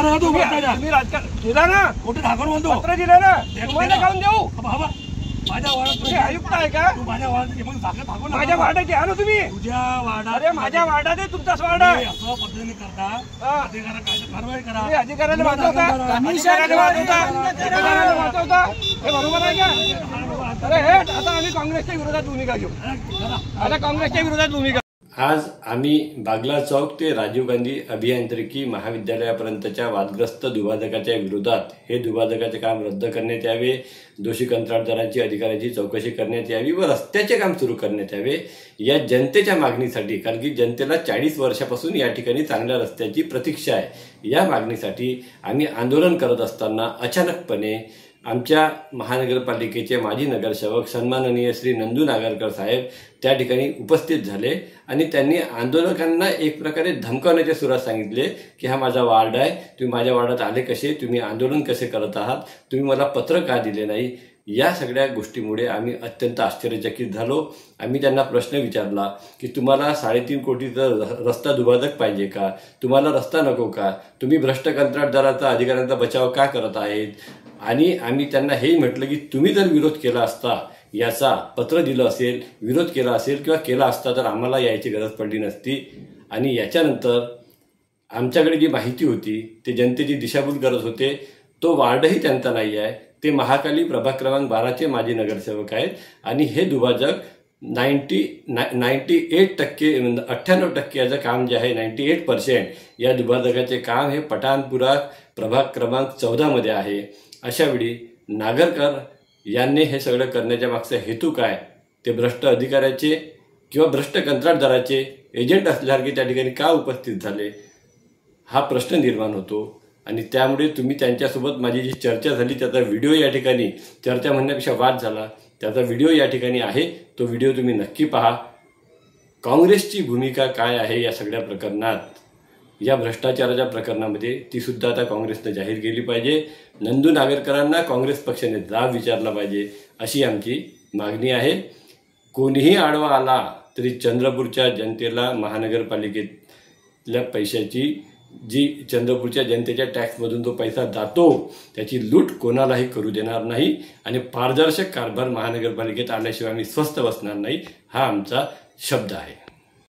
ना तू तुम्ही राजकारण दिला ना, कुठे ठाकूर म्हणतो पत्र दिलं ना, तुम्हाला खाऊन देऊ? बाबा माझ्या वार्डात तुम्ही आयुक्त आहे का? तू माझ्या वार्डात मग साखर ठाकूर माझ्या वार्डात या ना तुम्ही. तुझ्या वार्डात. अरे माझ्या वार्डात आहे, तुमचाच वार्ड आहे. असं पद्धतीने करता अधिकारा काय कारवाई करा. तुम्ही अधिकाऱ्याला वाचवता, अधिकाऱ्याला वाचवता, हे बरोबर आहे का? अरे हे आता आम्ही काँग्रेसच्या विरोधात भूमिका घेऊ. आता काँग्रेसच्या विरोधात भूमिका. आज आम्ही बागला चौक ते राजीव गांधी अभियांत्रिकी महाविद्यालयापर्यंतच्या वादग्रस्त दुभाजकाच्या विरोधात हे दुभाजकाचे काम रद्द करण्यात यावे, दोषी कंत्राटदारांची अधिकाऱ्याची चौकशी करण्यात यावी व रस्त्याचे काम सुरू करण्यात यावे या जनतेच्या मागणीसाठी, कारण की जनतेला 40 वर्षापासून या ठिकाणी चांगल्या रस्त्याची प्रतीक्षा आहे, या मागणीसाठी आम्ही आंदोलन करत असताना अचानकपणे आमच्या महानगरपालिकेचे माजी नगरसेवक सन्माननीय श्री नंदू नागरकर साहेब त्या ठिकाणी उपस्थित झाले आणि त्यांनी आंदोलकांना एक प्रकारे धमकावण्याच्या सुरात सांगितले की हा माझा वार्ड आहे, तुम्ही माझ्या वार्डात आले कसे, तुम्ही आंदोलन कसे करत आहात, तुम्ही मला पत्र का दिले नाही. या सगळ्या गोष्टीमुळे आम्ही अत्यंत आश्चर्यचकित झालो. आम्ही त्यांना प्रश्न विचारला की तुम्हाला 3.5 कोटीचा रस्ता दुभाजक पाहिजे का, तुम्हाला रस्ता नको का, तुम्ही भ्रष्ट कंत्राटदाराचा अधिकाऱ्यांचा बचाव का करत आहेत. आणि आम्ही त्यांना हेही म्हटलं की तुम्ही जर विरोध केला असता, याचा पत्र दिलं असेल, विरोध केला असेल किंवा केला असता तर आम्हाला यायची गरज पडली नसती. आणि याच्यानंतर आमच्याकडे जी माहिती होती ते जनतेची दिशाभूल करत होते. तो वार्डही त्यांचा नाही आहे, ते महाकाली प्रभाग क्रमांक 12चे माजी नगरसेवक आहेत आणि हे दुभाजक 98% याचं काम जे आहे 98% या दुभाजकाचे काम हे पठाणपुरा प्रभाग क्रमांक 14 मध्ये आहे. अशावेळी नागरकर यांनी हे सगळं करण्याच्या मागचा हेतू काय, ते भ्रष्ट अधिकाऱ्याचे किंवा भ्रष्ट कंत्राटदाराचे एजंट असल्यासारखे त्या ठिकाणी का उपस्थित झाले, हा प्रश्न निर्माण होतो. आणि त्यामुळे तुम्ही त्यांच्यासोबत माझी जी चर्चा झाली त्याचा व्हिडिओ या ठिकाणी, चर्चा म्हणण्यापेक्षा वाद झाला, त्याचा व्हिडिओ या ठिकाणी आहे, तो व्हिडिओ तुम्ही नक्की पहा. काँग्रेसची भूमिका काय आहे या सगळ्या प्रकरणात, या भ्रष्टाचाराच्या प्रकरणामध्ये, ती सुद्धा आता काँग्रेसनं जाहीर केली पाहिजे. नंदू नागरकरांना काँग्रेस पक्षाने जाब विचारला पाहिजे अशी आमची मागणी आहे. कोणीही आडवा आला तरी चंद्रपूरच्या जनतेला महानगरपालिकेतल्या पैशाची, जी चंद्रपूरच्या जनतेच्या टॅक्समधून तो पैसा जातो, त्याची लूट कोणालाही करू देणार नाही आणि पारदर्शक कारभार महानगरपालिकेत आल्याशिवाय आम्ही स्वस्थ बसणार नाही, हा आमचा शब्द आहे.